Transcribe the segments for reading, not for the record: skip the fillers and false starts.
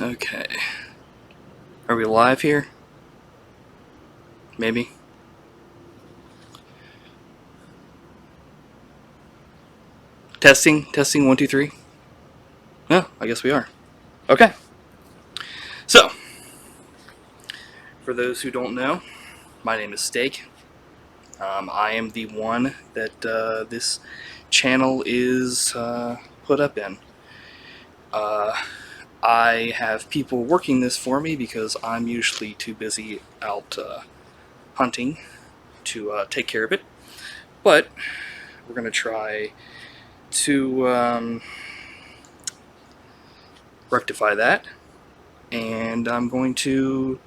Okay. Are we live here? Maybe. Testing, 1, 2, 3. Oh, I guess we are. Okay. So, for those who don't know, my name is Steak. I am the one that this channel is put up in. I have people working this for me because I'm usually too busy out hunting to take care of it. But we're going to try to rectify that. And I'm going to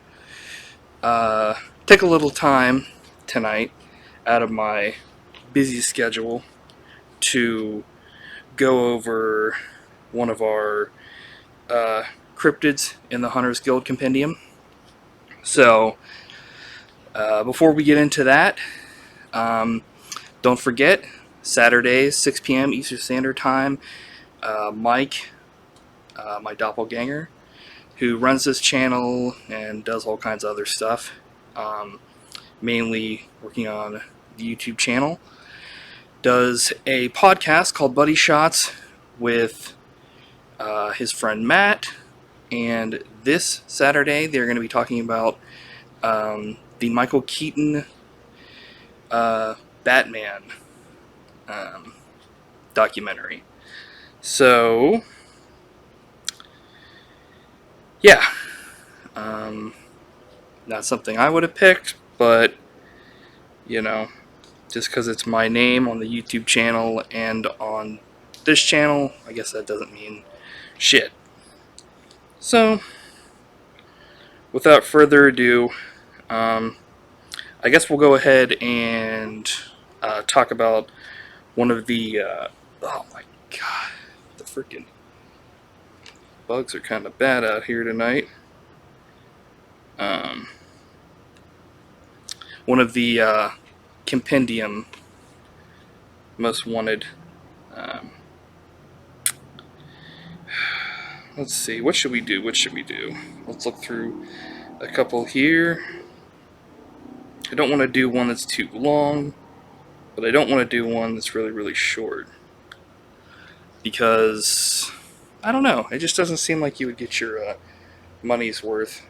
take a little time tonight out of my busy schedule to go over one of our cryptids in the Hunter's Guild Compendium. So, before we get into that, don't forget, Saturdays, 6 p.m. Eastern Standard Time, Mike, my doppelganger, who runs this channel and does all kinds of other stuff, mainly working on the YouTube channel, does a podcast called Buddy Shotz with his friend Matt, and this Saturday they're going to be talking about the Michael Keaton Batman documentary. So, yeah, not something I would have picked, but, you know, just because it's my name on the YouTube channel and on this channel, I guess that doesn't mean shit. So, without further ado, I guess we'll go ahead and talk about one of the, oh my god, the freaking bugs are kind of bad out here tonight. One of the compendium most wanted. Let's see, what should we do? Let's look through a couple here. I don't want to do one that's too long, but I don't want to do one that's really, really short. Because, I don't know, it just doesn't seem like you would get your money's worth.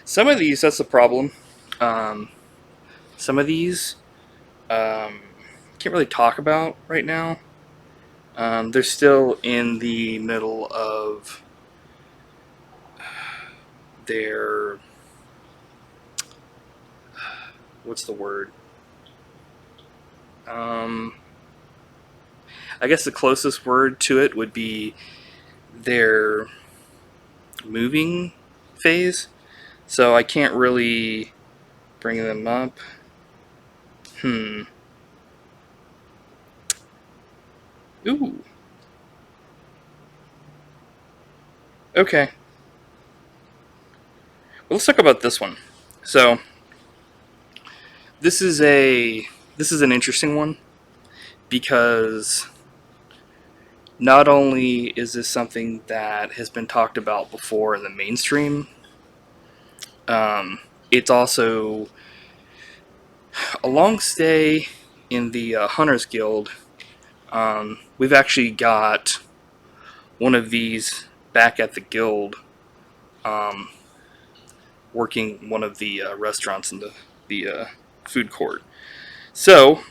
Some of these, that's the problem. Some of these, can't really talk about right now. They're still in the middle of their, what's the word? I guess the closest word to it would be their moving phase. So I can't really bring them up. Ooh. Okay. Well, let's talk about this one. So, this is an interesting one because not only is this something that has been talked about before in the mainstream, it's also a long stay in the Hunters Guild. We've actually got one of these back at the guild, working one of the restaurants in the food court. So,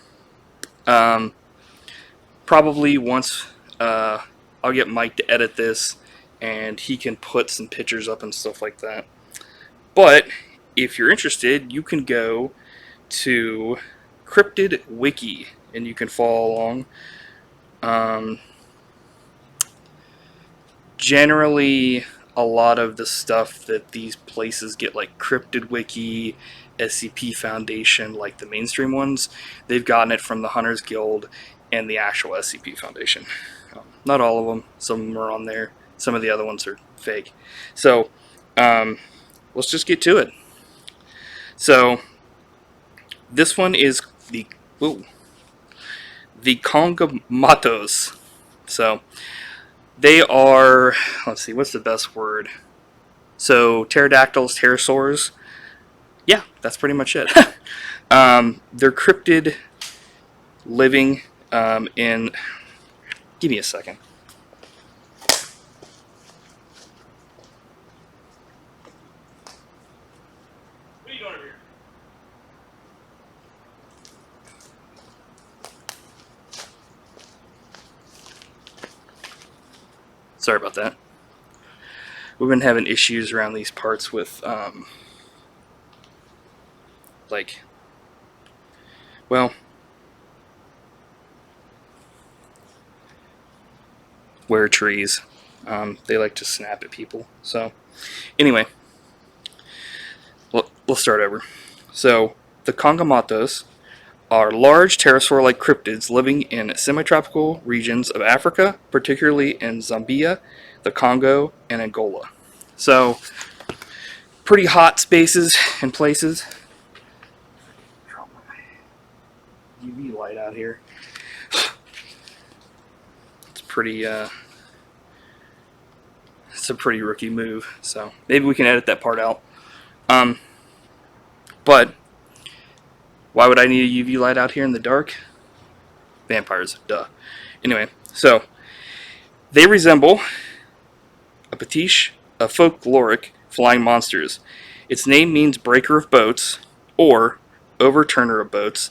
probably once I'll get Mike to edit this, and he can put some pictures up and stuff like that. But if you're interested, you can go to Cryptid Wiki, and you can follow along. Generally, a lot of the stuff that these places get, like Cryptid Wiki, SCP Foundation, like the mainstream ones, they've gotten it from the Hunters Guild and the actual SCP Foundation. Not all of them. Some of them are on there. Some of the other ones are fake. So, let's just get to it. So, this one is the Kongamatos. So, They are, let's see, what's the best word? So, pterodactyls, pterosaurs. Yeah, that's pretty much it. They're cryptid living in. Give me a second. What are you doing over here? Sorry about that. We've been having issues around these parts with, like, well, were trees. They like to snap at people. So, anyway, we'll start over. So, the Kongamatos are large pterosaur-like cryptids living in semi-tropical regions of Africa, particularly in Zambia, the Congo, and Angola. So, pretty hot spaces and places. UV light out here. It's pretty. It's a pretty rookie move. So maybe we can edit that part out. But why would I need a UV light out here in the dark? Vampires, duh. Anyway, so they resemble a pastiche of folkloric flying monsters. Its name means breaker of boats or overturner of boats,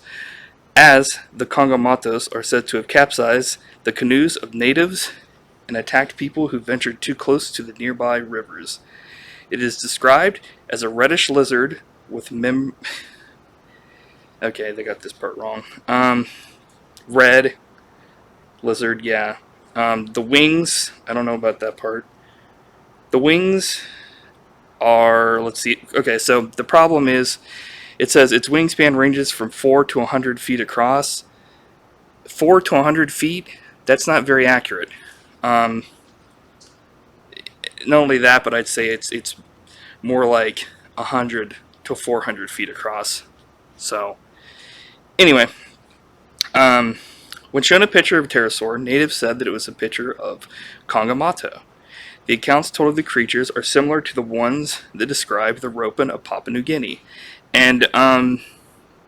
as the Kongamatos are said to have capsized the canoes of natives and attacked people who ventured too close to the nearby rivers. It is described as a reddish lizard with Okay, they got this part wrong. Red lizard, yeah. The wings, I don't know about that part. The wings are, let's see. Okay, so the problem is, it says its wingspan ranges from 4 to 100 feet across. 4 to 100 feet, that's not very accurate. Not only that, but I'd say it's more like 100 to 400 feet across. So, anyway, when shown a picture of a pterosaur, natives said that it was a picture of Kongamato. The accounts told of the creatures are similar to the ones that describe the ropen of Papua New Guinea, and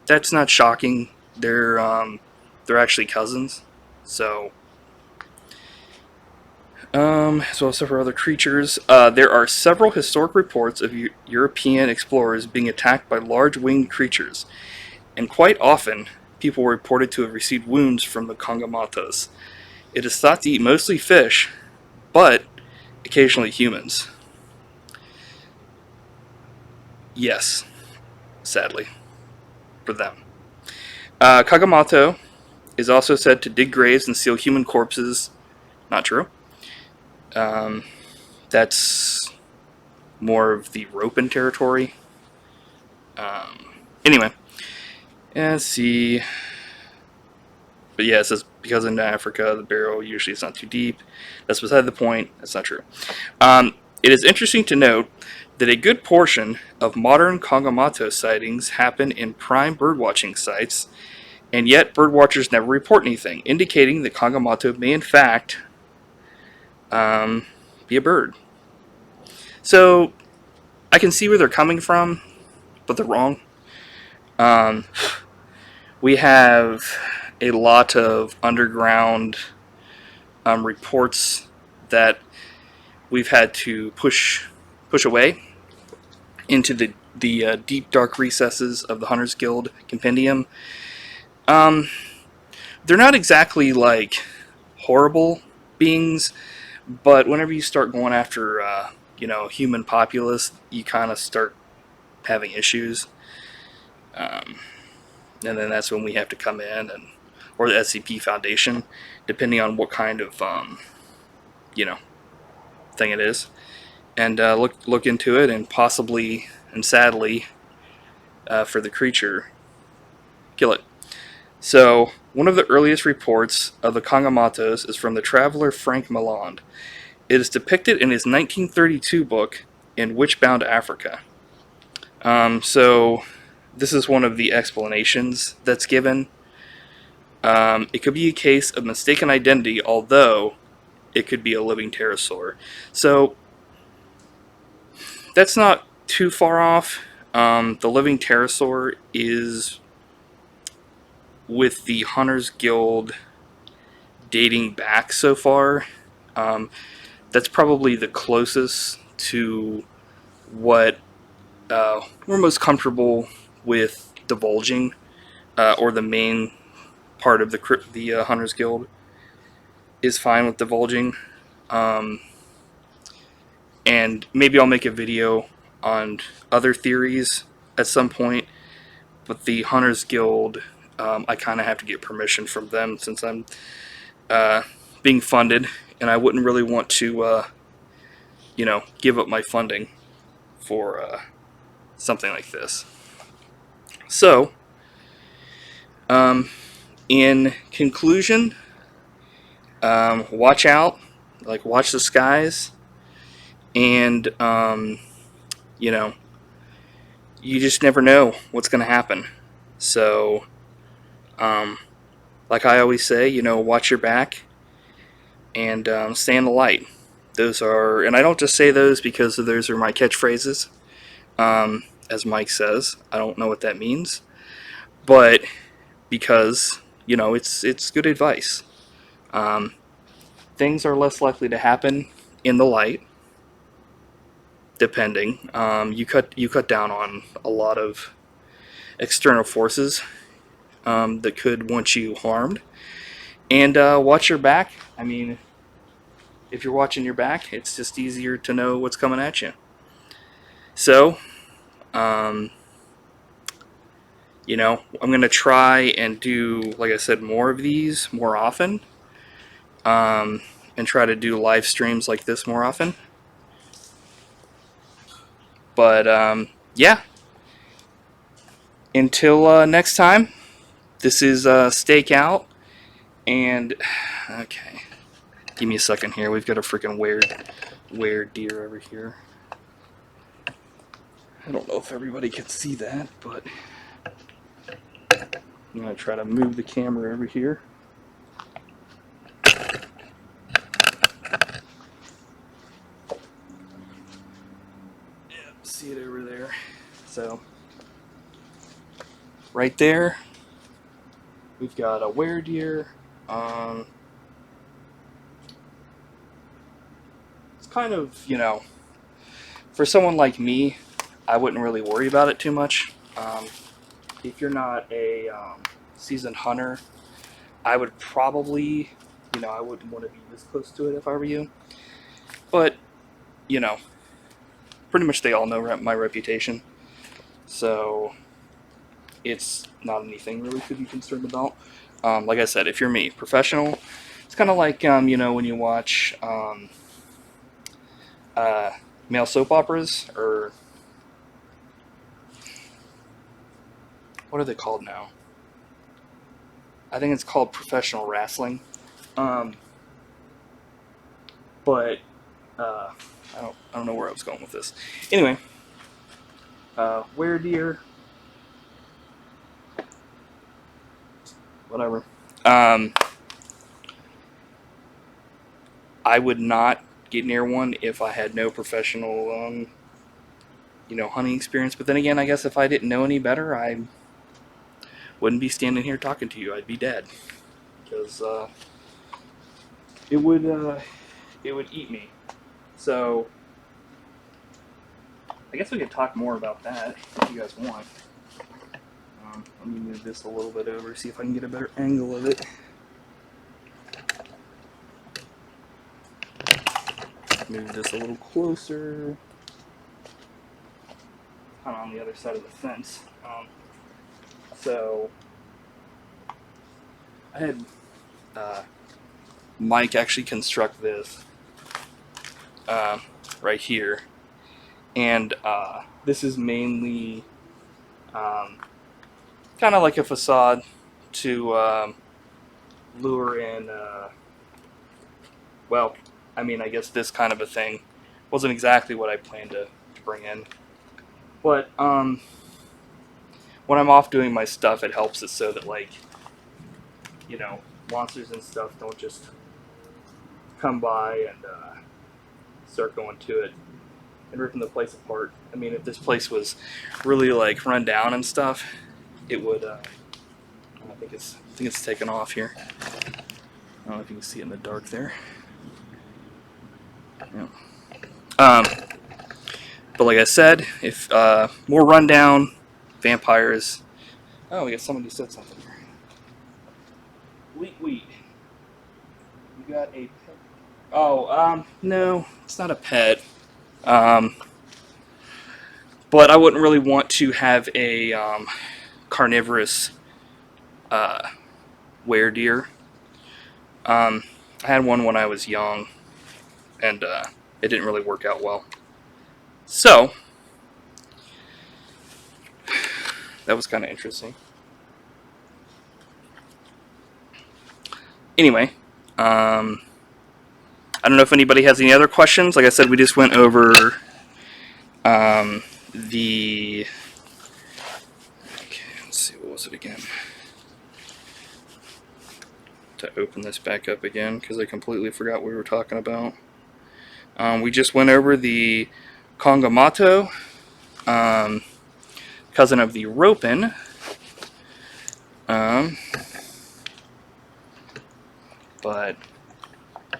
that's not shocking. They're actually cousins. So, as well as several other creatures. There are several historic reports of European explorers being attacked by large winged creatures, and quite often people were reported to have received wounds from the Kongamatos. It is thought to eat mostly fish, but occasionally humans. Yes, sadly, for them. Kongamato is also said to dig graves and steal human corpses. Not true. That's more of the Ropen territory. Anyway, let's see. But yeah, it says because in Africa the barrel usually is not too deep. That's beside the point. That's not true. It is interesting to note that a good portion of modern Kongamato sightings happen in prime birdwatching sites, and yet birdwatchers never report anything, indicating that Kongamato may in fact be a bird. So I can see where they're coming from, but they're wrong. We have a lot of underground reports that we've had to push away into the deep dark recesses of the Hunters Guild compendium. They're not exactly like horrible beings, but whenever you start going after human populace, you kind of start having issues. And then that's when we have to come in, or the SCP Foundation, depending on what kind of thing it is, and look into it, and possibly and sadly for the creature, kill it. So one of the earliest reports of the Kongamatos is from the traveler Frank Milland. It is depicted in his 1932 book in Witchbound Africa. So this is one of the explanations that's given. It could be a case of mistaken identity, although it could be a living pterosaur. So that's not too far off. The living pterosaur is with the Hunters Guild dating back so far. Um, that's probably the closest to what we're most comfortable with divulging, or the main part of the Hunters Guild is fine with divulging. Um, and maybe I'll make a video on other theories at some point. But the Hunters Guild, I kind of have to get permission from them since I'm being funded, and I wouldn't really want to, give up my funding for something like this. So, in conclusion, watch out, watch the skies, and you just never know what's going to happen. So, like I always say, watch your back and stay in the light. Those are, and I don't just say those because those are my catchphrases. As Mike says, I don't know what that means, but because it's good advice. Things are less likely to happen in the light, depending. You cut down on a lot of external forces that could want you harmed, and watch your back. I mean, if you're watching your back, it's just easier to know what's coming at you. So, I'm going to try and do, like I said, more of these more often, and try to do live streams like this more often. But, yeah. Until next time, this is Stake Out, and, okay, give me a second here. We've got a freaking were-deer over here. I don't know if everybody can see that, but I'm going to try to move the camera over here. Yeah, see it over there. So, right there, we've got a were-deer. It's kind of, for someone like me, I wouldn't really worry about it too much. If you're not a seasoned hunter, I would probably, I wouldn't want to be this close to it if I were you. But, pretty much they all know my reputation. So, it's not anything really to be concerned about. Like I said, if you're me, professional, it's kind of like, when you watch male soap operas, or what are they called now? I think it's called professional wrestling. But I don't know where I was going with this. Anyway, were-deer, whatever. I would not get near one if I had no professional, hunting experience. But then again, I guess if I didn't know any better, I wouldn't be standing here talking to you. I'd be dead, because it would eat me. So I guess we could talk more about that if you guys want. Let me move this a little bit over, see if I can get a better angle of it. Move this a little closer. Kind of on the other side of the fence. So I had Mike actually construct this right here, and this is mainly kind of like a facade to lure in, well, I mean, I guess this kind of a thing wasn't exactly what I planned to bring in, but when I'm off doing my stuff, it helps it so that, monsters and stuff don't just come by and start going to it and ripping the place apart. I mean, if this place was really like run down and stuff, it would. I think it's taken off here. I don't know if you can see it in the dark there. Yeah. But like I said, if more rundown vampires. Oh, we got somebody who said something here. Wheat. You got a pet? Oh, no, it's not a pet. But I wouldn't really want to have a carnivorous were-deer. I had one when I was young, and it didn't really work out well. So, that was kind of interesting. Anyway, I don't know if anybody has any other questions. Like I said, we just went over the... Okay, let's see, what was it again? To open this back up again, because I completely forgot what we were talking about. We just went over the Kongamato, cousin of the Ropin. But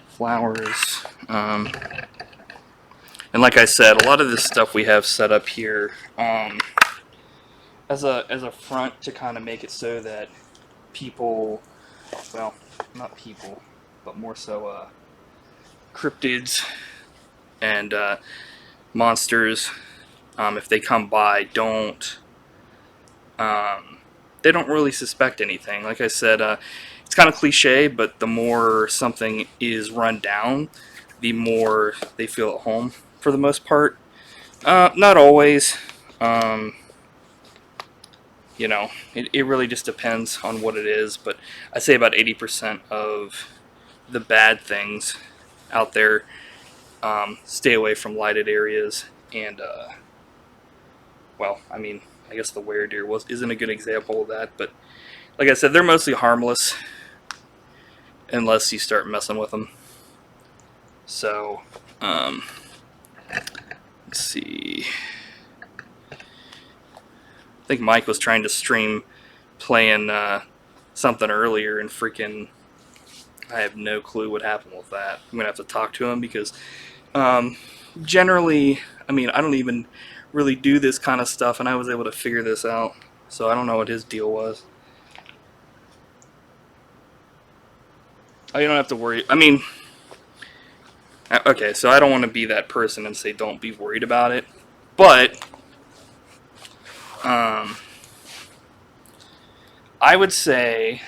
flowers, and like I said, a lot of this stuff we have set up here as a front to kind of make it so that people, well, not people, but more so cryptids and monsters, if they come by, they don't really suspect anything. Like I said, it's kind of cliche, but the more something is run down, the more they feel at home for the most part. Not always. You know, it really just depends on what it is, but I say about 80% of the bad things out there stay away from lighted areas, and well, I mean, I guess the were-deer isn't a good example of that, but like I said, they're mostly harmless unless you start messing with them. So, let's see. I think Mike was trying to stream playing something earlier, and freaking, I have no clue what happened with that. I'm gonna have to talk to him because generally, I mean, I don't even really do this kind of stuff, and I was able to figure this out. So I don't know what his deal was. Oh, you don't have to worry. I mean, okay, so I don't want to be that person and say don't be worried about it, but I would say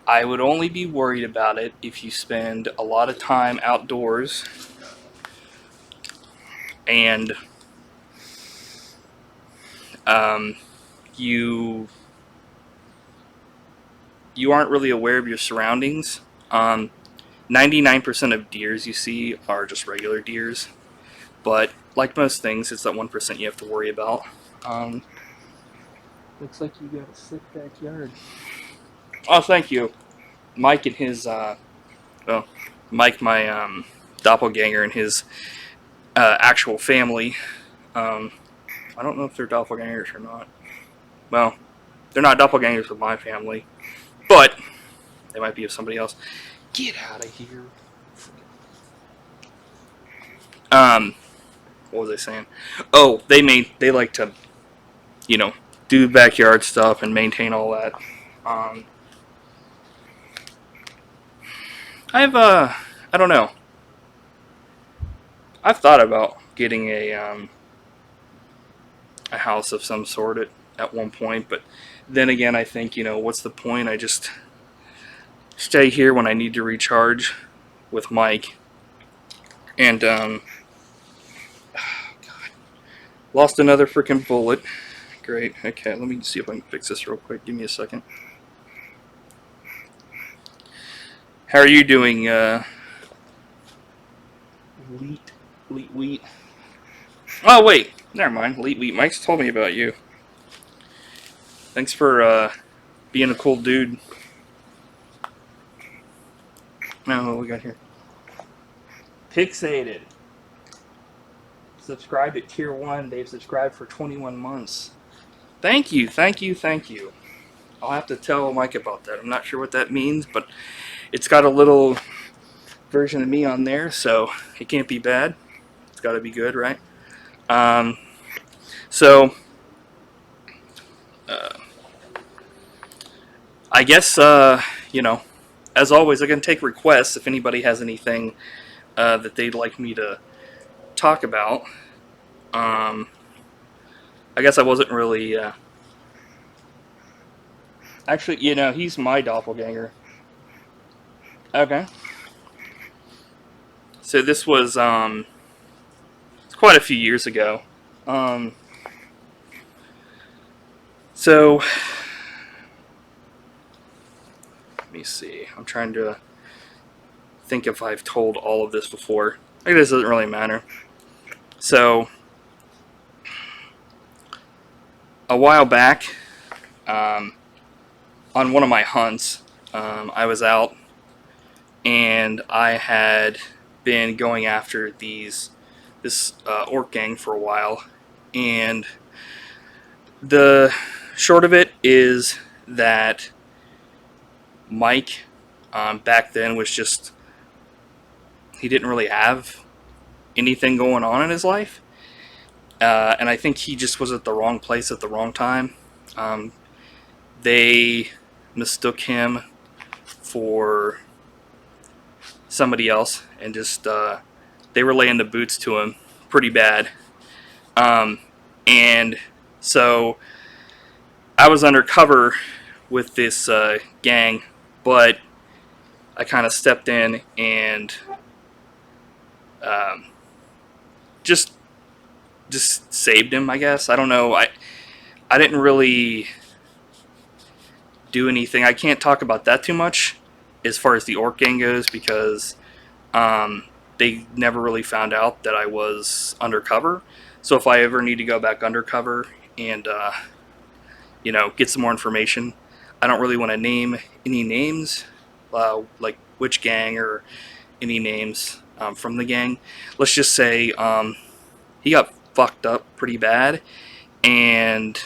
I would only be worried about it if you spend a lot of time outdoors and you aren't really aware of your surroundings. 99% of deers you see are just regular deers, but like most things, it's that 1% you have to worry about. Looks like you got a sick backyard. Oh, thank you. Mike and his, well, Mike, my doppelganger, and his actual family. I don't know if they're doppelgangers or not. Well, they're not doppelgangers with my family, but they might be of somebody else. Get out of here. What was I saying? Oh, they like to, you know, do backyard stuff and maintain all that. I don't know. I've thought about getting a house of some sort at one point, but then again, I think, you know, what's the point? I just stay here when I need to recharge with Mike. And God, lost another freaking bullet. Great. Okay, let me see if I can fix this real quick. Give me a second. How are you doing, Wheat? Oh, wait. Never mind. Wheat. Mike's told me about you. Thanks for being a cool dude. No, what we got here? Pixated. Subscribed at tier 1. They've subscribed for 21 months. Thank you, thank you, thank you. I'll have to tell Mike about that. I'm not sure what that means, but it's got a little version of me on there, so it can't be bad. It's got to be good, right? Um, so, uh, I guess, as always, I can take requests if anybody has anything that they'd like me to talk about. I guess I wasn't really. Actually, he's my doppelganger. Okay. So this was quite a few years ago. Um, so let me see. I'm trying to think if I've told all of this before. I guess it doesn't really matter. So a while back, um, on one of my hunts, I was out and I had been going after this orc gang for a while, and the short of it is that Mike back then was just, he didn't really have anything going on in his life, and I think he just was at the wrong place at the wrong time. They mistook him for somebody else and just they were laying the boots to him pretty bad. And so I was undercover with this gang, but I kind of stepped in and um, just saved him, I guess. I don't know. I didn't really do anything. I can't talk about that too much as far as the orc gang goes, because they never really found out that I was undercover. So if I ever need to go back undercover and get some more information, I don't really want to name any names, like which gang or any names from the gang. Let's just say he got fucked up pretty bad, and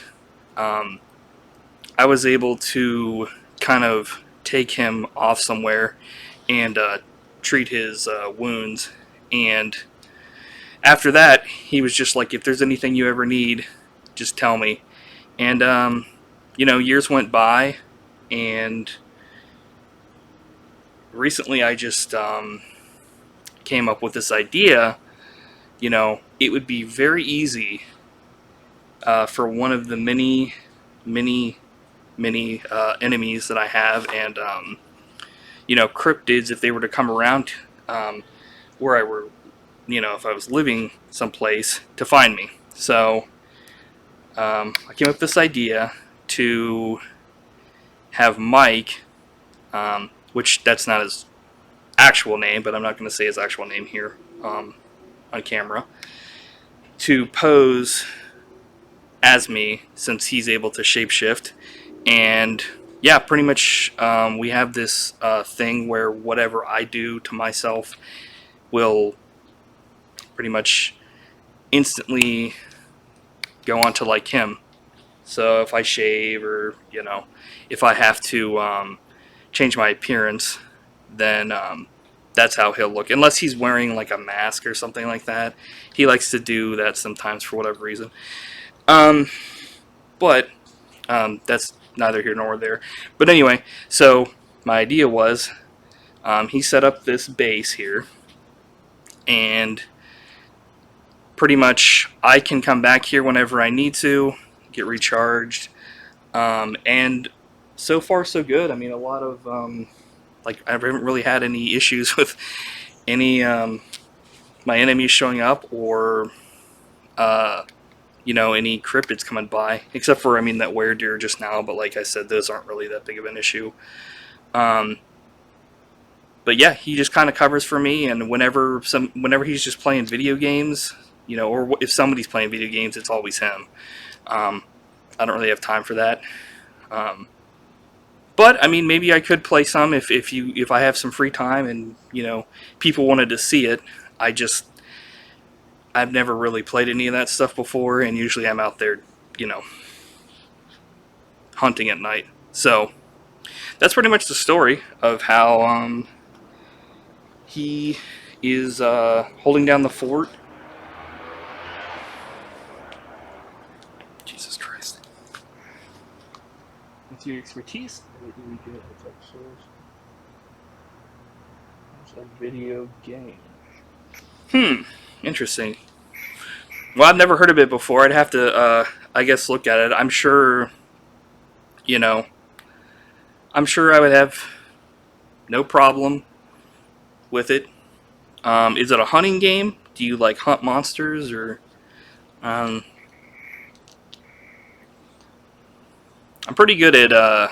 I was able to kind of take him off somewhere and treat his wounds. And after that, he was just like, if there's anything you ever need, just tell me. And, years went by, and recently I just came up with this idea. It would be very easy for one of the many enemies that I have, and cryptids, if they were to come around where I were, if I was living someplace, to find me. So I came up with this idea to have Mike, which that's not his actual name, but I'm not going to say his actual name here on camera, to pose as me, since he's able to shapeshift. And yeah, pretty much we have this thing where whatever I do to myself will pretty much instantly go on to like him. So if I shave, or if I have to change my appearance, then that's how he'll look. Unless he's wearing like a mask or something like that. He likes to do that sometimes for whatever reason. But that's neither here nor there. But anyway, so my idea was, he set up this base here, and pretty much I can come back here whenever I need to, get recharged, and so far so good. I mean, a lot of I haven't really had any issues with any my enemies showing up, or any cryptids coming by, except for, that were-deer just now, but like I said, those aren't really that big of an issue. But yeah, he just kind of covers for me, and whenever he's just playing video games, or if somebody's playing video games, it's always him. I don't really have time for that. But I mean, maybe I could play some if I have some free time and people wanted to see it. I just I've never really played any of that stuff before, and usually I'm out there, you know, hunting at night. So that's pretty much the story of how he is holding down the fort. Jesus Christ. With your expertise, we get it's a video game. Interesting. Well, I've never heard of it before. I'd have to, I guess, look at it. I'm sure, you know, I'm sure I would have no problem with it. Is it a hunting game? Do you like hunt monsters or? Um, I'm pretty good at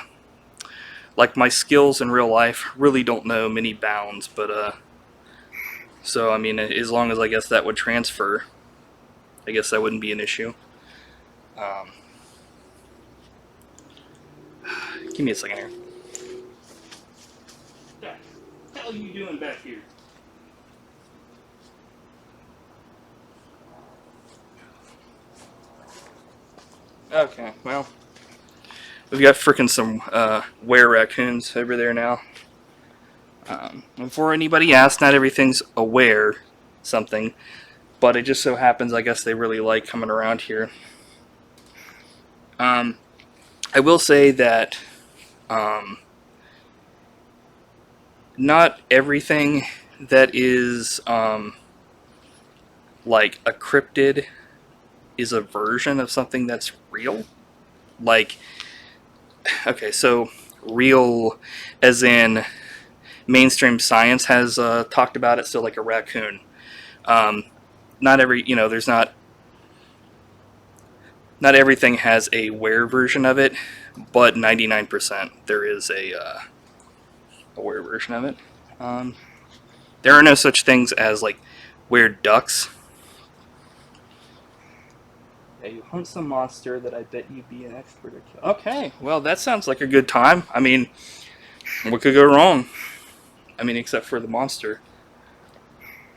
like my skills in real life. Really don't know many bounds, but so I mean, as long as I guess that would transfer, I guess that wouldn't be an issue. Um, give me a second here. What the hell are you doing back here? Okay, well, we've got frickin' some Were-Raccoons over there now. Before anybody asks, not everything's aware something, but it just so happens, I guess, they really like coming around here. I will say that not everything that is like a cryptid is a version of something that's real. Like, okay, so real as in mainstream science has talked about it, so like a raccoon. Not every, there's not everything has a were version of it, but 99% there is a were version of it. There are no such things as like were ducks. Yeah, you hunt some monster that I bet you'd be an expert at killing. Okay, well that sounds like a good time. I mean, what could go wrong? I mean, except for the monster.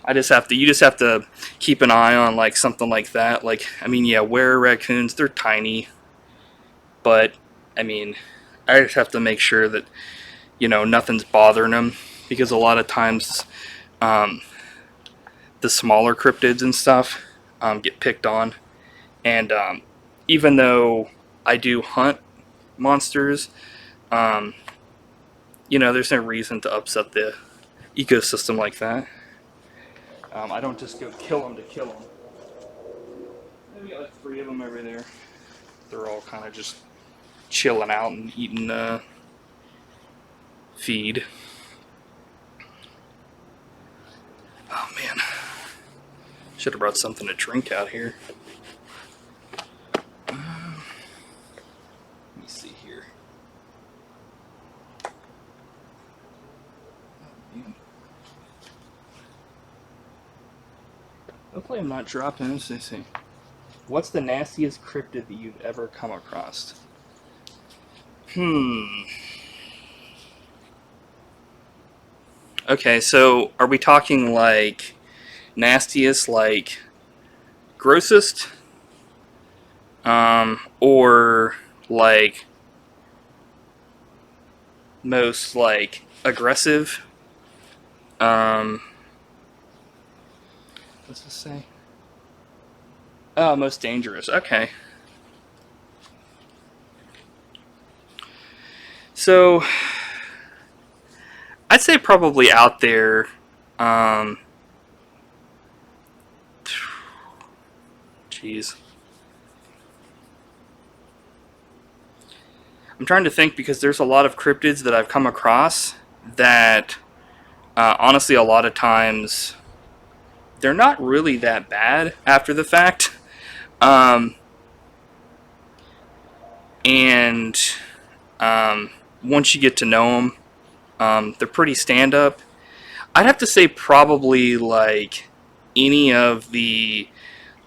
You just have to keep an eye on like something like that. Like, I mean, yeah, Were-Raccoons, they're tiny, but I mean, I just have to make sure that nothing's bothering them, because a lot of times the smaller cryptids and stuff get picked on, and even though I do hunt monsters, there's no reason to upset the ecosystem like that. I don't just go kill them to kill them. We got like 3 of them over there. They're all kind of just chilling out and eating feed. Oh man, should have brought something to drink out here. Let me see here. Hopefully I'm not dropping. Let's see. What's the nastiest cryptid that you've ever come across? Okay, so are we talking like nastiest, like grossest? Or like most like aggressive? What's this say? Oh, most dangerous. Okay. So, I'd say probably out there, jeez. I'm trying to think, because there's a lot of cryptids that I've come across that, honestly, a lot of times, they're not really that bad after the fact. And once you get to know them, they're pretty stand-up. I'd have to say probably like any of the,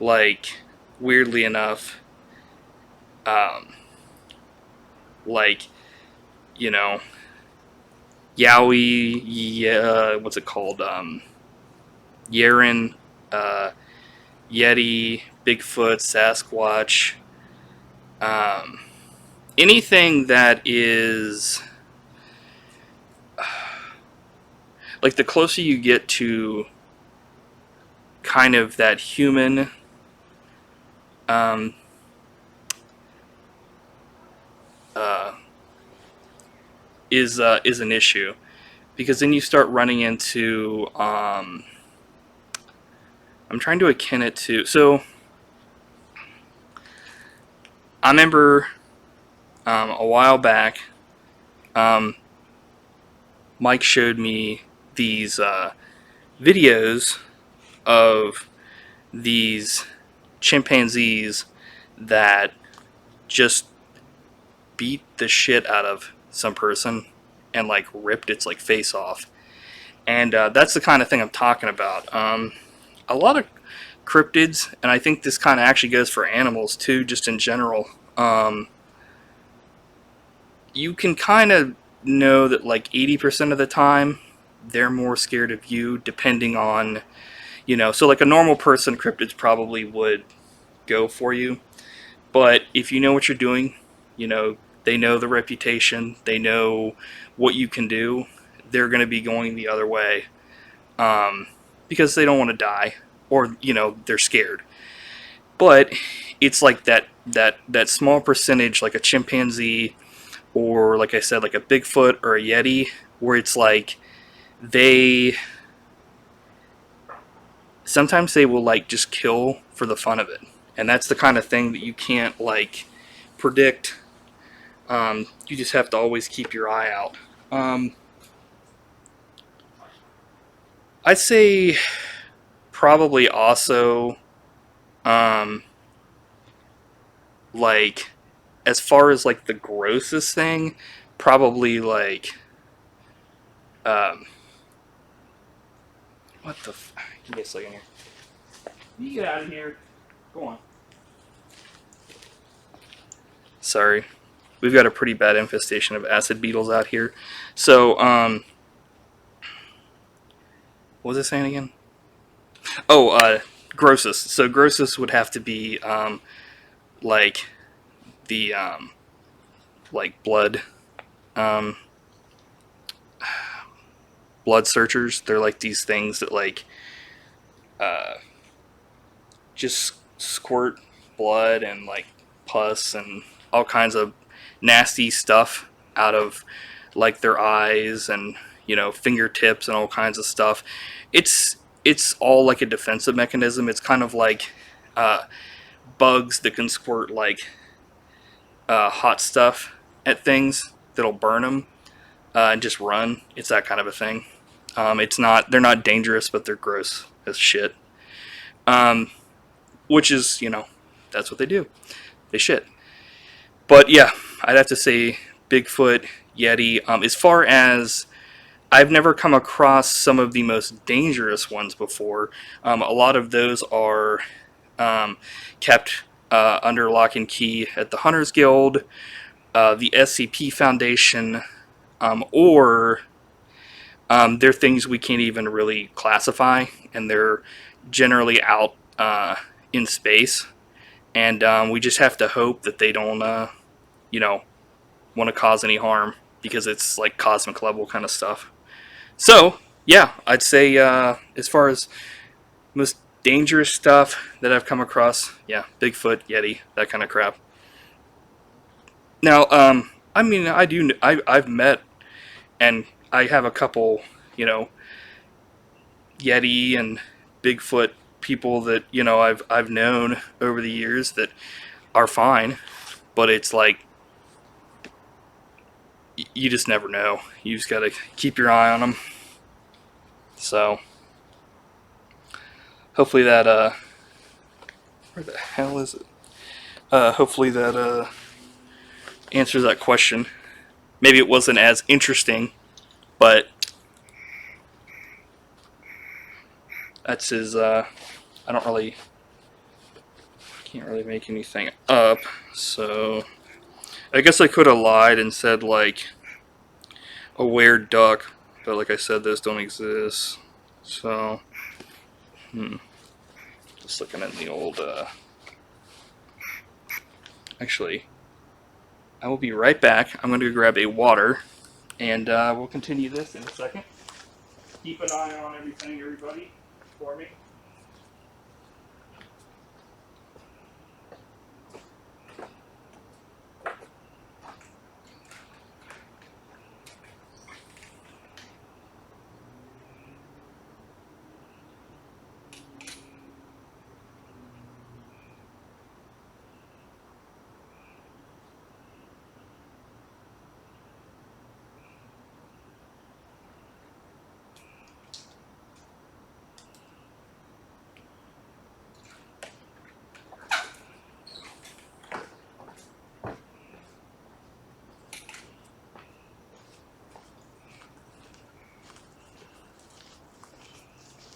like, weirdly enough, like you know, Yowie, yeah, what's it called? Yeren, uh, Yeti, Bigfoot, Sasquatch, um, anything that is like the closer you get to kind of that human um, uh, is an issue, because then you start running into I'm trying to akin it to, so I remember a while back, um, Mike showed me these videos of these chimpanzees that just beat the shit out of some person and like ripped its like face off. And that's the kind of thing I'm talking about. A lot of cryptids, and I think this kind of actually goes for animals too, just in general. You can kind of know that like 80% of the time they're more scared of you, depending on, so like a normal person, cryptids probably would go for you. But if you know what you're doing, you know, they know the reputation, they know what you can do, they're going to be going the other way, um, because they don't want to die, or, they're scared. But it's like that small percentage, like a chimpanzee, or like I said, like a Bigfoot or a Yeti, where it's like they sometimes they will like just kill for the fun of it, and that's the kind of thing that you can't like predict. You just have to always keep your eye out. I'd say probably also, um, like, as far as like the grossest thing, probably like, um, what the? Give me a second here. You get out of here. Go on. Sorry, we've got a pretty bad infestation of acid beetles out here. So, what was I saying again? Oh, grossest. So grossest would have to be like the like um, blood searchers. They're like these things that like uh, just squirt blood and like pus and all kinds of nasty stuff out of like their eyes and fingertips and all kinds of stuff. It's all like a defensive mechanism. It's kind of like uh, bugs that can squirt like hot stuff at things that'll burn them and just run. It's that kind of a thing. It's not. They're not dangerous, but they're gross as shit. Um, which is, that's what they do. They shit. But yeah, I'd have to say Bigfoot, Yeti. As far as I've never come across some of the most dangerous ones before. A lot of those are um, kept under lock and key at the Hunters Guild, the SCP Foundation, or they're things we can't even really classify, and they're generally out in space. And we just have to hope that they don't, you know, want to cause any harm, because it's like cosmic level kind of stuff. So, yeah, I'd say as far as most dangerous stuff that I've come across, yeah, Bigfoot, Yeti, that kind of crap. Now, I mean, I've met, and I have a couple, you know, Yeti and Bigfoot people that I've known over the years that are fine, but it's like you just never know. You just gotta keep your eye on them. So hopefully that where the hell is it? Hopefully that answers that question. Maybe it wasn't as interesting, but that's his. I don't really, can't really make anything up. So I guess I could have lied and said like a weird duck, but like I said, those don't exist. So, just looking at the old. Actually, I will be right back. I'm going to grab a water, and we'll continue this in a second. Keep an eye on everything, everybody, for me.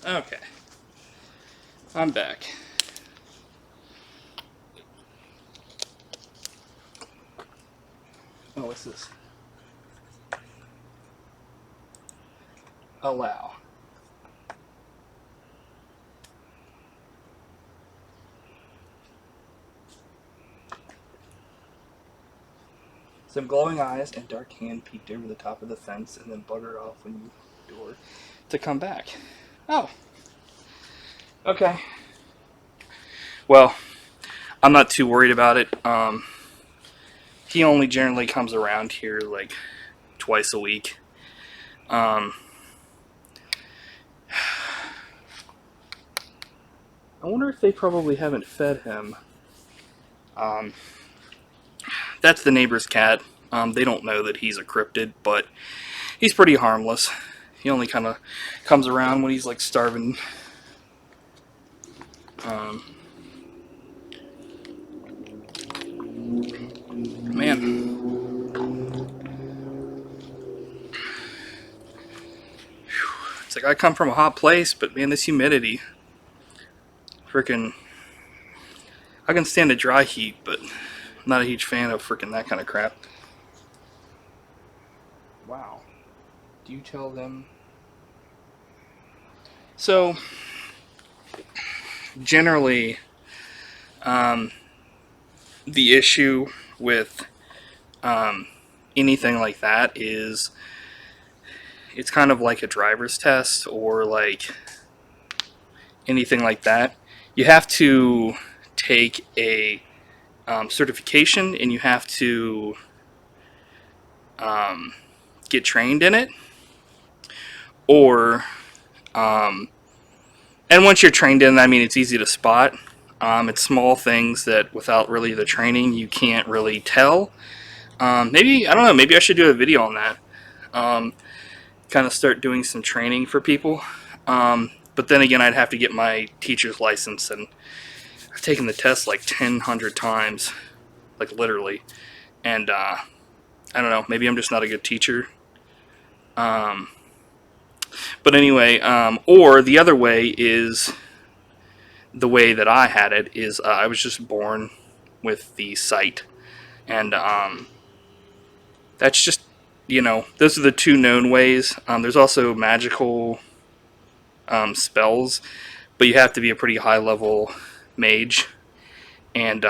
Okay, I'm back. Oh, what's this? Allow. Some glowing eyes and dark hand peeked over the top of the fence and then buggered off when you door to come back. Oh. Okay. Well, I'm not too worried about it. He only generally comes around here like twice a week. I wonder if they probably haven't fed him. That's the neighbor's cat. They don't know that he's a cryptid, but he's pretty harmless. He only kind of comes around when he's like starving. Man. It's like I come from a hot place, but man, this humidity. Freaking. I can stand a dry heat, but I'm not a huge fan of freaking that kind of crap. Wow. Do you tell them? So, generally, the issue with anything like that is it's kind of like a driver's test or like anything like that. You have to take a certification and you have to get trained in it, or and once you're trained in it, I mean, it's easy to spot. It's small things that without really the training you can't really tell. Maybe, I don't know, maybe I should do a video on that. Kind of start doing some training for people. But then again, I'd have to get my teacher's license, and I've taken the test like 100 times, like literally. And I don't know, maybe I'm just not a good teacher. But anyway, or the other way is the way that I had it is I was just born with the sight, and that's just, those are the two known ways. There's also magical spells, but you have to be a pretty high level mage, and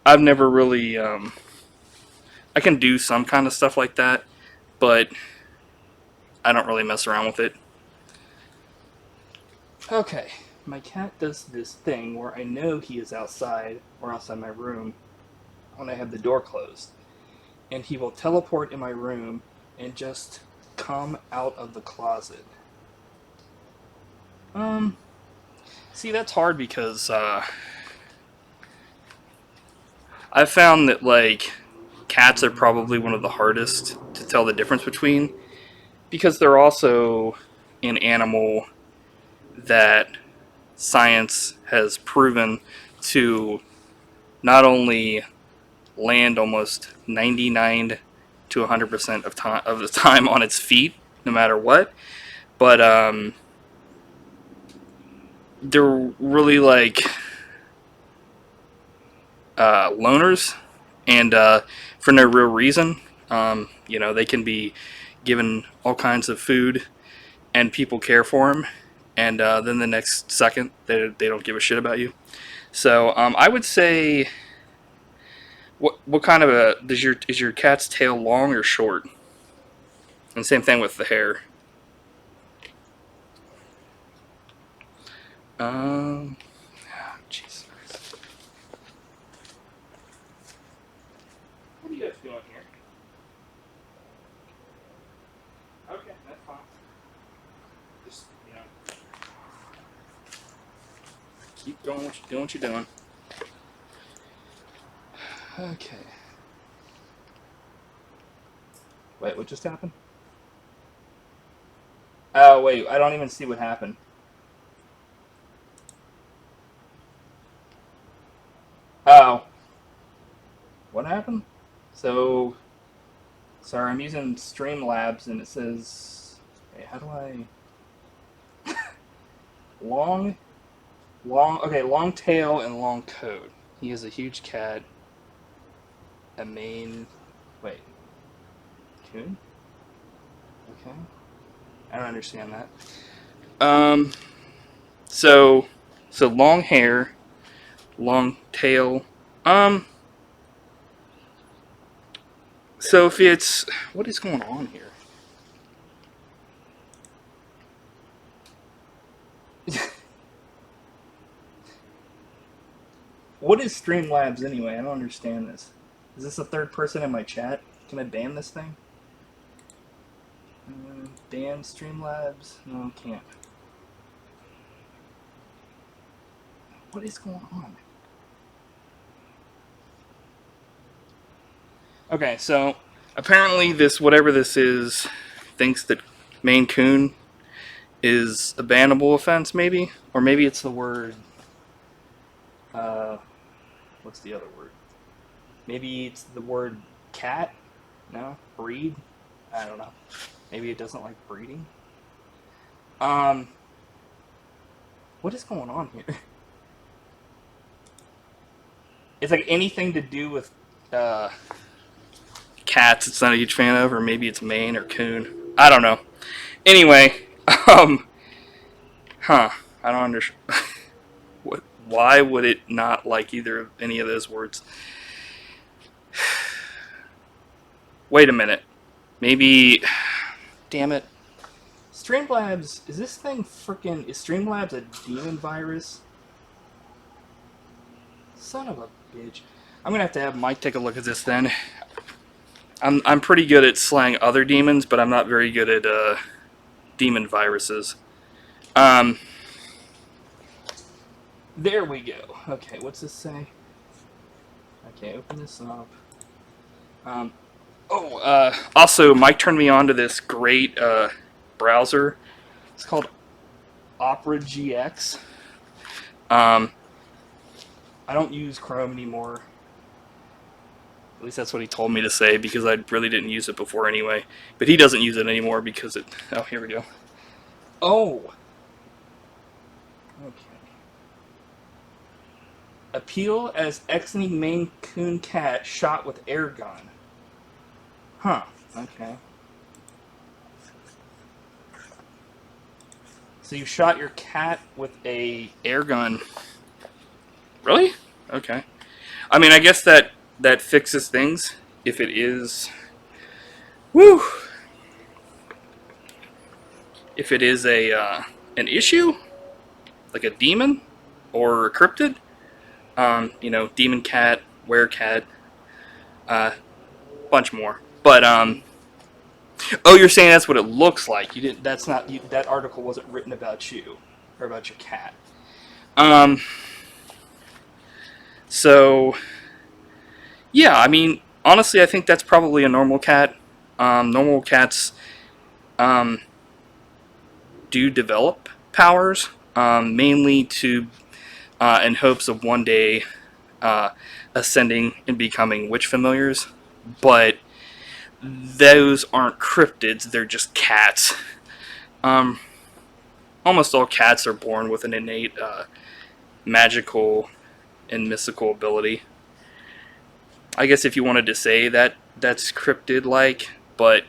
I've never really I can do some kind of stuff like that, but I don't really mess around with it. Okay, my cat does this thing where I know he is outside or outside my room when I have the door closed, and he will teleport in my room and just come out of the closet. See, that's hard because I've found that like cats are probably one of the hardest to tell the difference between, because they're also an animal that science has proven to not only land almost 99 to 100% of the time on its feet, no matter what, but they're really like loners, and for no real reason. They can be given all kinds of food, and people care for them, and then the next second they don't give a shit about you. So I would say, what kind of a is your cat's tail long or short? And same thing with the hair. Um, jeez. What are you guys doing here? Okay, that's fine. Just keep doing what you're doing. Okay. Wait, what just happened? Oh wait, I don't even see what happened. Oh, what happened? So, sorry, I'm using Streamlabs and it says, wait, how do I? long, okay, long tail and long coat. He is a huge cat. A main, wait, coon? Okay, I don't understand that. Um, so, long hair, long tail. Um, so if it's, what is going on here? What is Streamlabs anyway? I don't understand this. Is this a third person in my chat? Can I ban this thing? Ban Streamlabs? No, can't. What is going on? Okay, so apparently this, whatever this is, thinks that Maine Coon is a bannable offense, maybe? Or maybe it's the word, what's the other word? Maybe it's the word cat? No? Breed? I don't know. Maybe it doesn't like breeding? Um, what is going on here? It's like anything to do with, cats it's not a huge fan of, or maybe it's Maine or Coon. I don't know. Anyway, um, I don't understand. Why would it not like any of those words? Wait a minute. Maybe. Damn it. Streamlabs. Is this thing freaking. Is Streamlabs a demon virus? Son of a bitch. I'm gonna have to have Mike take a look at this then. I'm pretty good at slaying other demons, but I'm not very good at demon viruses. There we go. Okay, what's this say? Okay, open this up. Also, Mike turned me on to this great browser. It's called Opera GX. I don't use Chrome anymore. At least that's what he told me to say, because I really didn't use it before anyway. But he doesn't use it anymore because it... Oh, here we go. Oh! Okay. Appeal as exiting Maine Coon cat shot with air gun. Huh. Okay. So you shot your cat with a air gun. Really? Okay. I mean, I guess that fixes things. If it is... Woo! If it is an issue, like a demon or a cryptid, demon cat, were-cat, bunch more. But oh, you're saying that's what it looks like. You didn't. That's not. That article wasn't written about you or about your cat. So yeah, I mean, honestly, I think that's probably a normal cat. Normal cats do develop powers, mainly to in hopes of one day ascending and becoming witch familiars, but those aren't cryptids, they're just cats. Almost all cats are born with an innate magical and mystical ability. I guess if you wanted to say that that's cryptid like, but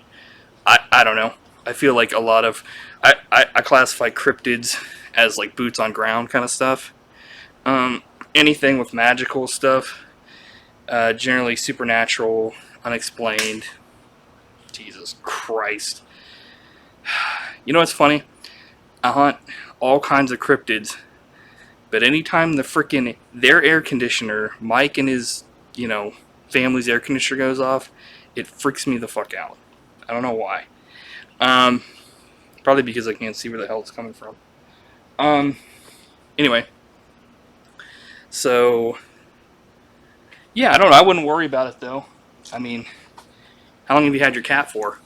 I don't know. I feel like a lot of I classify cryptids as like boots on ground kind of stuff. Um, Anything with magical stuff, generally supernatural, unexplained. Jesus Christ. You know what's funny? I hunt all kinds of cryptids, but anytime their air conditioner, Mike and his, family's air conditioner goes off, it freaks me the fuck out. I don't know why. Um, Probably because I can't see where the hell it's coming from. Um, anyway, so yeah, I don't know. I wouldn't worry about it though. I mean, how long have you had your cat for?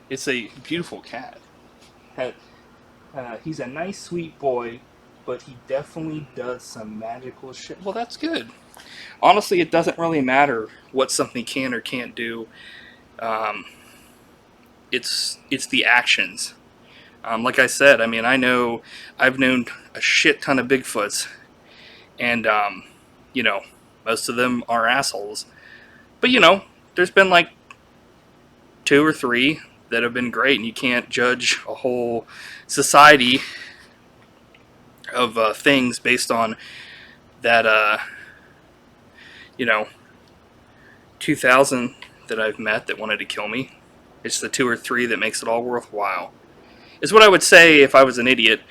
It's a beautiful cat. He's a nice, sweet boy, but he definitely does some magical shit. Well, that's good. Honestly, it doesn't really matter what something can or can't do. Um, it's the actions. Like I said, I mean, I've known a shit ton of Bigfoots, and you know, most of them are assholes. But there's been like two or three that have been great, and you can't judge a whole society of things based on that. You know, 2,000 that I've met that wanted to kill me. It's the two or three that makes it all worthwhile. Is what I would say if I was an idiot,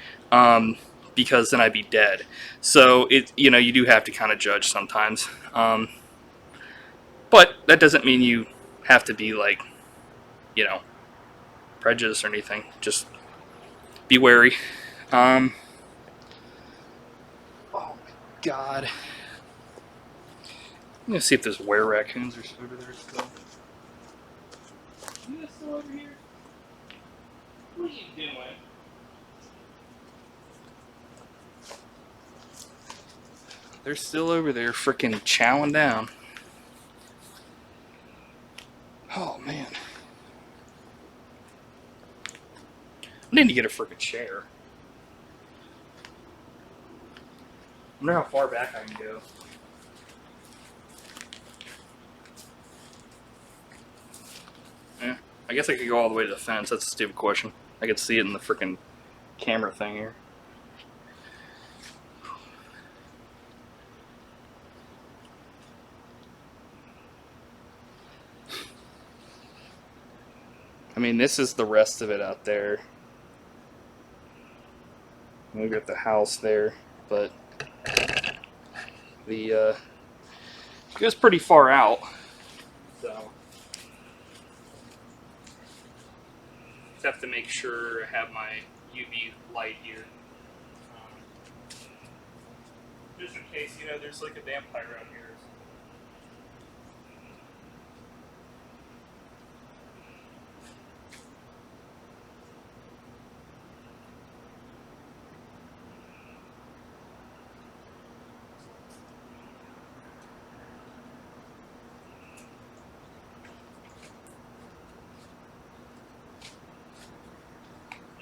because then I'd be dead. So you do have to kind of judge sometimes. But that doesn't mean you have to be like, you know, prejudiced or anything. Just be wary. Oh my God. I'm gonna see if there's Were-Raccoons or over there still. You guys still over here? What are you doing? They're still over there freaking chowing down. Oh man. I need to get a freaking chair. I wonder how far back I can go. Yeah. I guess I could go all the way to the fence. That's a stupid question. I could see it in the freaking camera thing here. I mean, this is the rest of it out there. We've got the house there, but it goes pretty far out. So just have to make sure I have my UV light here, just in case there's like a vampire out here.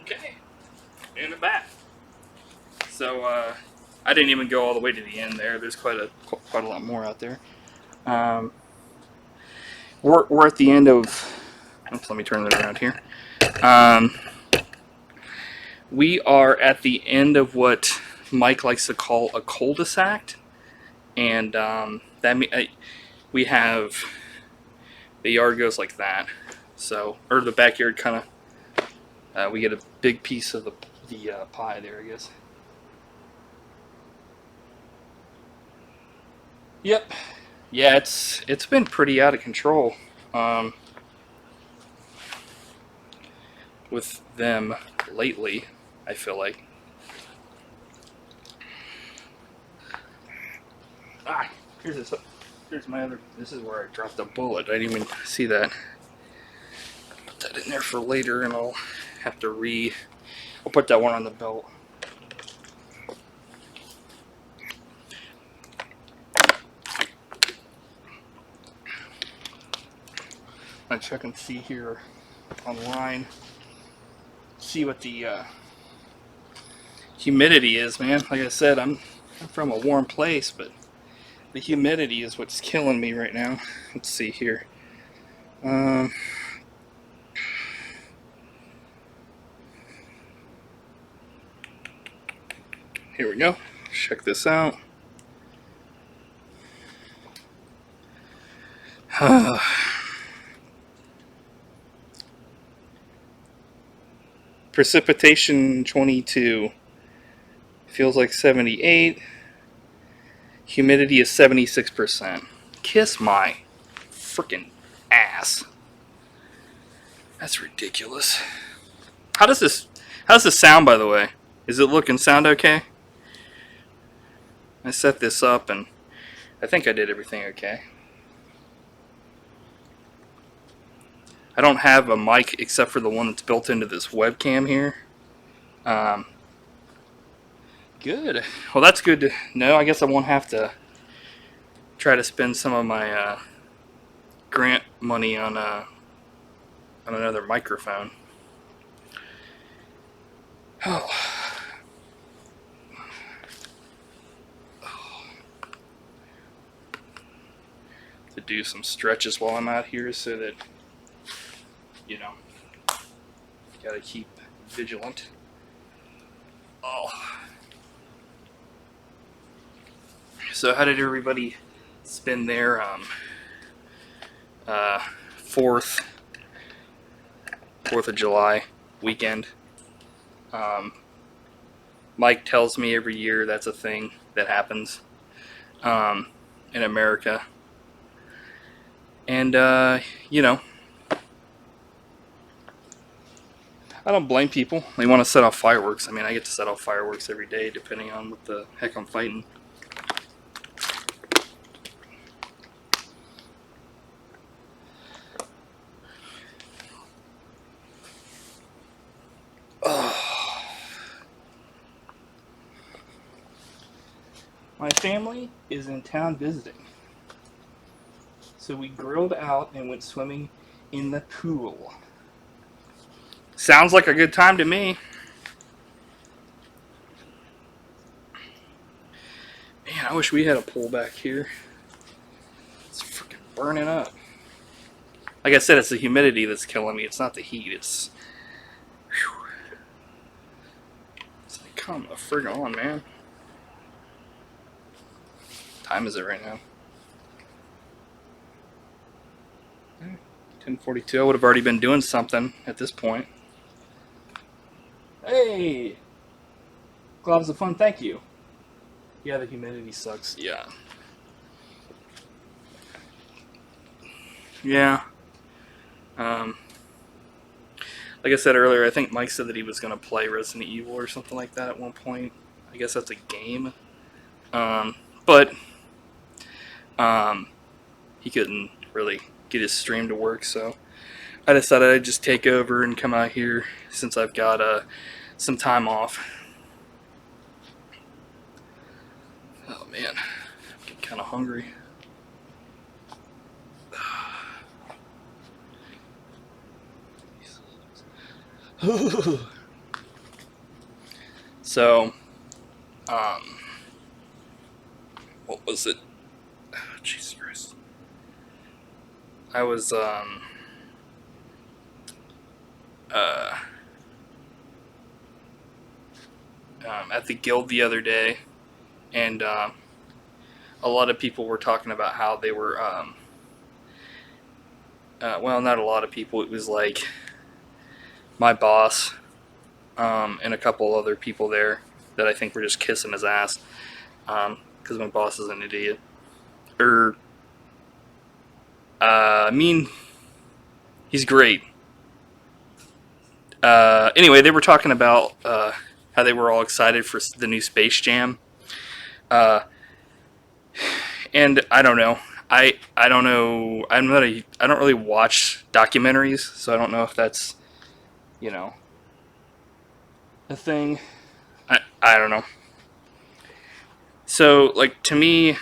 Okay, and back. So I didn't even go all the way to the end there. There's quite a lot more out there. We're at the end of. Oops, let me turn that around here. We are at the end of what Mike likes to call a cul-de-sac, and we have the yard goes like that. So, or the backyard kind of. We get a big piece of the pie there, I guess. Yep. Yeah, it's been pretty out of control with them lately, I feel like. Ah, here's my other. This is where I dropped the bullet. I didn't even see that. Put that in there for later, and I'll have to I'll put that one on the belt. I check and see here online, see what the humidity is, man. Like I said, I'm from a warm place, but the humidity is what's killing me right now. Let's see here. Um, Here we go. Check this out. Precipitation 22. Feels like 78. Humidity is 76%. Kiss my freaking ass. That's ridiculous. How does this sound, by the way? Is it look and sound okay? I set this up and I think I did everything okay. I don't have a mic except for the one that's built into this webcam here. Good. Well, that's good to know. I guess I won't have to try to spend some of my grant money on another microphone. Oh. To do some stretches while I'm out here so that, you know, gotta keep vigilant. Oh. So how did everybody spend their 4th of July weekend? Mike tells me every year that's a thing that happens in America. And, you know, I don't blame people. They want to set off fireworks. I mean, I get to set off fireworks every day depending on what the heck I'm fighting. My family is in town visiting. So we grilled out and went swimming in the pool. Sounds like a good time to me. Man, I wish we had a pool back here. It's freaking burning up. Like I said, it's the humidity that's killing me. It's not the heat. It's like, come the frig on, man. What time is it right now? 10:42. I would have already been doing something at this point. Hey! Gloves of fun, thank you. Yeah, the humidity sucks. Yeah. Yeah. Like I said earlier, I think Mike said that he was going to play Resident Evil or something like that at one point. I guess that's a game. But he couldn't really get his stream to work, so I decided I'd just take over and come out here since I've got some time off. Oh man, I'm getting kind of hungry. So, what was it? Oh, Jesus Christ. I was, at the guild the other day, and, a lot of people were talking about how they were, well, not a lot of people, it was like my boss, and a couple other people there that I think were just kissing his ass, because my boss is an idiot. I mean, he's great. Anyway, they were talking about how they were all excited for the new Space Jam, and I don't know. I don't know. I don't really watch documentaries, so I don't know if that's, you know, a thing. I don't know. So, like, to me,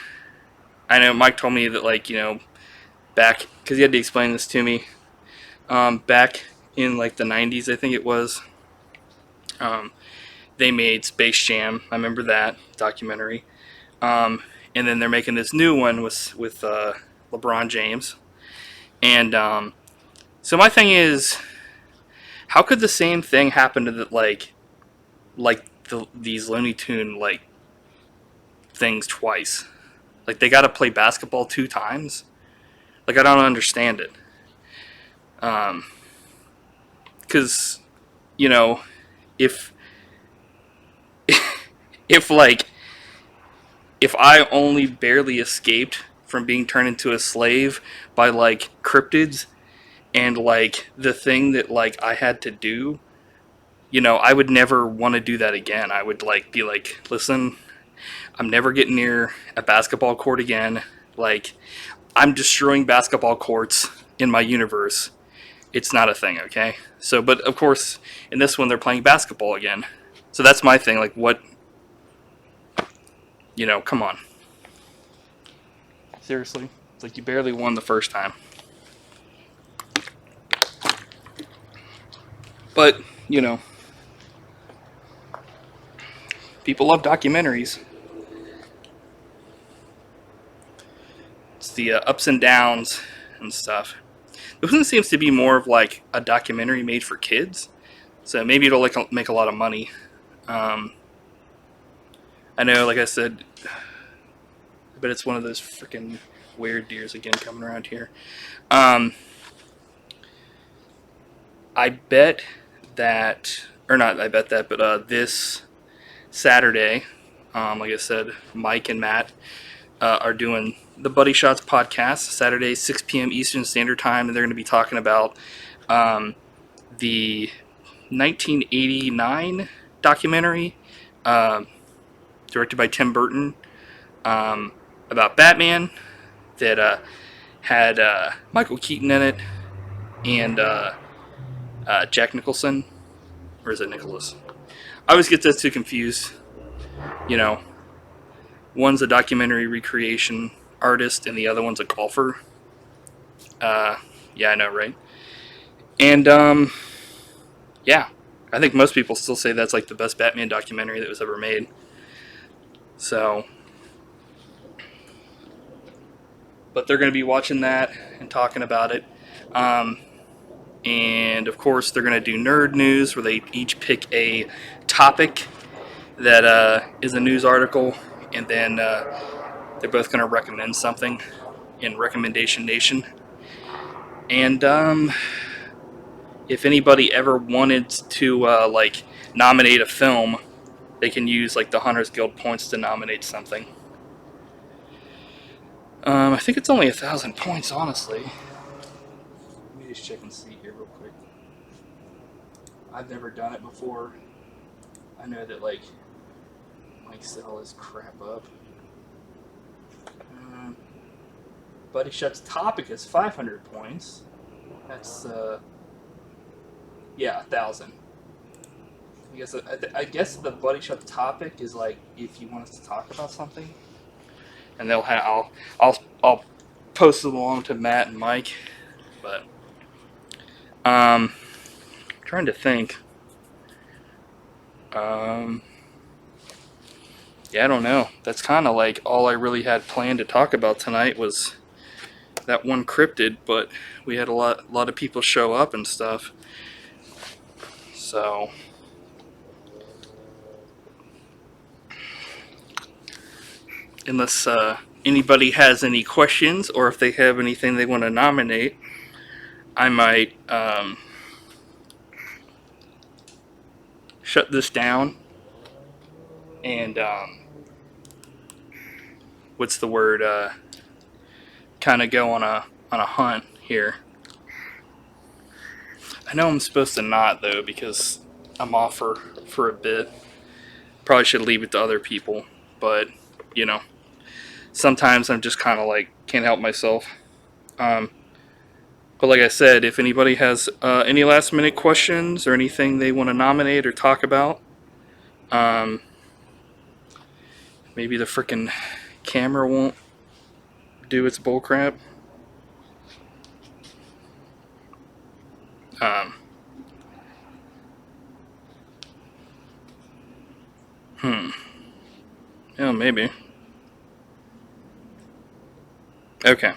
I know Mike told me that, like, you know, back, because he had to explain this to me, back in like the 90s, I think it was. Um, they made Space Jam. I remember that documentary. Um, and then they're making this new one with LeBron James. And so my thing is, how could the same thing happen to these Looney Tune like things twice? Like they got to play basketball 2 times. Like I don't understand it. Because you know if if like if I only barely escaped from being turned into a slave by like cryptids and like the thing that like I had to do, I would never want to do that again. I would like be like, listen, I'm never getting near a basketball court again. Like I'm destroying basketball courts in my universe. It's not a thing, okay? So, but of course, in this one they're playing basketball again. So that's my thing. Like, what? Come on. Seriously, it's like you barely won the first time. But people love documentaries. It's the ups and downs and stuff. This one seems to be more of like a documentary made for kids, so maybe it'll like make a lot of money. I know, like I said, but it's one of those freaking weird deers again coming around here. I bet that, or not, I bet that, but this Saturday, like I said, Mike and Matt are doing the Buddy Shots podcast Saturday, 6 p.m. Eastern Standard Time, and they're going to be talking about the 1989 documentary directed by Tim Burton about Batman that had Michael Keaton in it and Jack Nicholson, or is it Nicholas? I always get those two confused. One's a documentary recreation artist and the other one's a golfer. Yeah, I know, right? And yeah, I think most people still say that's like the best Batman documentary that was ever made. So, but they're going to be watching that and talking about it. And of course, they're going to do nerd news where they each pick a topic that is a news article, and then they're both going to recommend something in Recommendation Nation. And if anybody ever wanted to like nominate a film, they can use like the Hunters Guild points to nominate something. I think it's only 1,000 points, honestly. Let me just check and see here real quick. I've never done it before. I know that like Mike set all his crap up. Buddy Shot's topic is 500 points. That's 1,000. I guess the Buddy Shot topic is like if you want us to talk about something, and they'll have I'll post it along to Matt and Mike, but trying to think. Yeah, I don't know. That's kind of like all I really had planned to talk about tonight was that one cryptid, but we had a lot of people show up and stuff. So unless anybody has any questions or if they have anything they want to nominate, I might shut this down and what's the word? Kind of go on a hunt here. I know I'm supposed to not though because I'm off for a bit. Probably should leave it to other people, but sometimes I'm just kind of like can't help myself. But like I said, if anybody has any last minute questions or anything they want to nominate or talk about, maybe the freaking camera won't do its bullcrap. Um, yeah, maybe. Okay.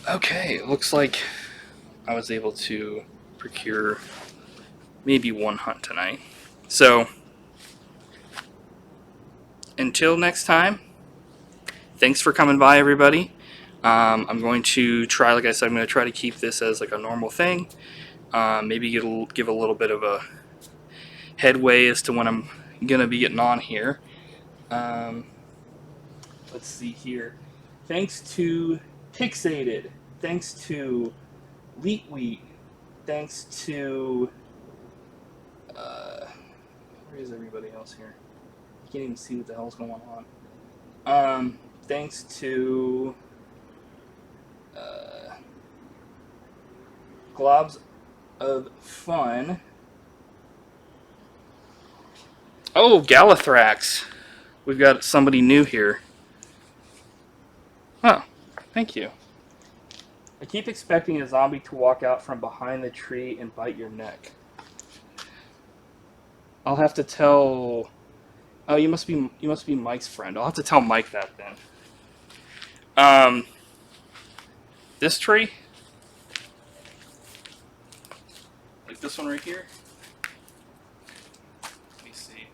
Okay, looks like I was able to procure maybe one hunt tonight. So, until next time, thanks for coming by, everybody. I'm going to try, like I said, I'm going to try to keep this as like a normal thing. Maybe give a little bit of a headway as to when I'm going to be getting on here. Let's see here. Thanks to Pixated. Thanks to Leet Wheat. Thanks to... where is everybody else here? I can't even see what the hell's going on. Thanks to... Globs of Fun. Oh, Galathrax. We've got somebody new here. Oh, thank you. I keep expecting a zombie to walk out from behind the tree and bite your neck. I'll have to tell... Oh, you must be Mike's friend. I'll have to tell Mike that then. This tree? Like this one right here? Let me see.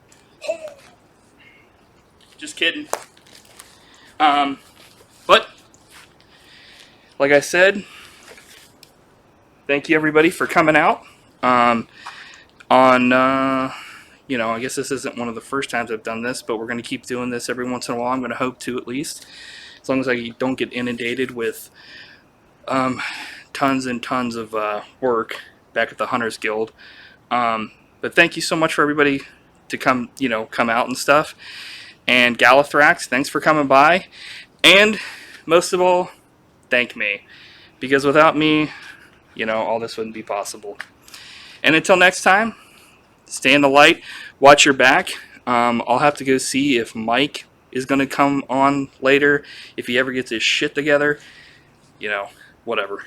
Just kidding. But, like I said, thank you everybody for coming out. You know, I guess this isn't one of the first times I've done this, but we're going to keep doing this every once in a while. I'm going to hope to, at least. As long as I don't get inundated with tons and tons of work back at the Hunters Guild. But thank you so much for everybody to come out and stuff. And Galathrax, thanks for coming by. And most of all, thank me. Because without me, all this wouldn't be possible. And until next time, stay in the light, watch your back. I'll have to go see if Mike is going to come on later. If he ever gets his shit together, whatever.